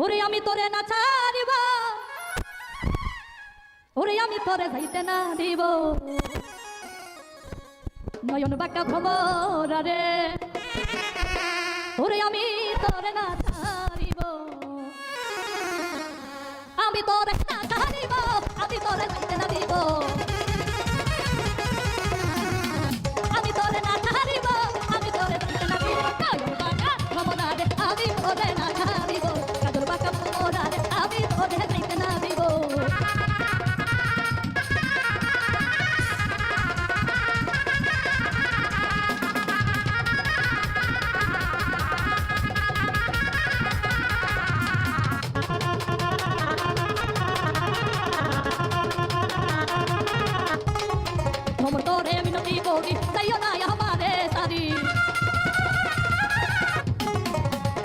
ওরে আমি তোরে না ছাড়িব, ওরে আমি তোরে যাইতে না দিব, নয়ন বাঁকা ভ্রমরা রে, ওরে আমি তোরে না ছাড়িব, আমি তোরে না ছাড়িব, আমি তোরে যাইতে না দিব, আমি তোরে না ছাড়িব, আমি তোরে যাইতে না দিব, নয়ন বাঁকা ভ্রমরা রে, আমি তোরে না ছাড়িব, কাজল বাঁকা ভ্রমরা রে, আমি তোরে যাইতে না দিব। ভ্রমর তোরে মিনতি করি যাইও না আমারে সারি,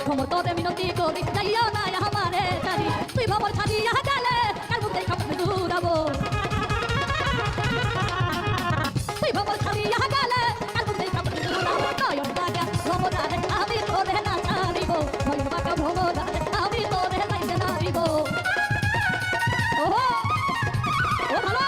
ভ্রমর তোরে মিনতি করি যাইও না আমারে সারি, তুই ভ্রমর ছাড়িয়া গেলে কার মুখ দেখা দূরাবো, তুই ভ্রমর ছাড়িয়া গেলে কার মুখ দেখা দূরাবো, নয়ন বাঁকা ভ্রমরা রে, আমি তোরে না ছাড়িব, নয়ন বাঁকা ভ্রমরা রে, আমি তোরে যাইতে না দিব। ওহো ও ভালো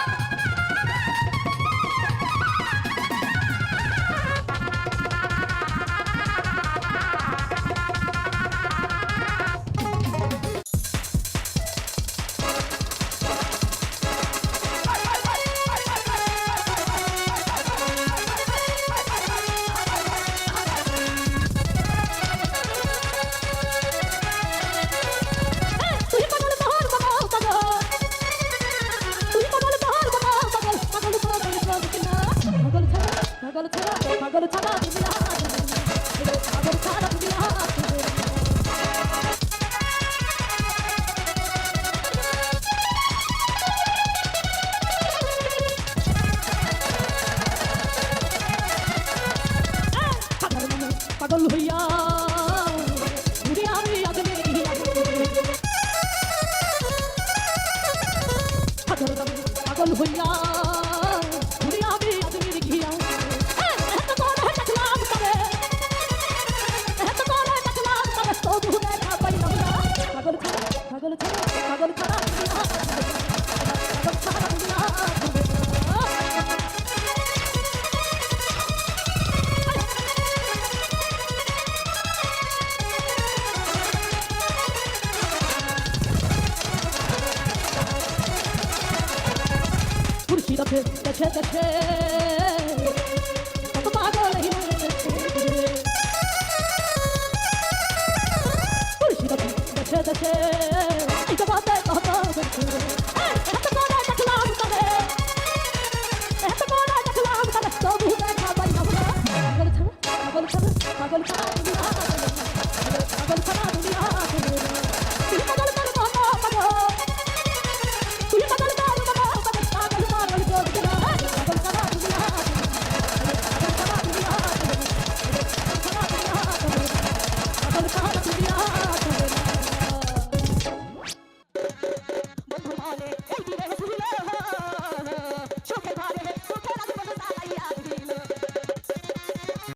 পাগল ছাড়া পাগল ছাড়া দুনিয়া, পাগল ছাড়া দুনিয়া। পাগল হইয়া ঘুরে আমি আজমে গিয়া, পাগল হইয়া ঘুরে আমি আজমে গিয়া, পাগল ছাড়া পাগল ছাড়া পাগল ছাড়া দুনিয়া। খুরশিদাতে দেছে দেছে কত পাগল হইছে, খুরশিদাতে দেছে দেছে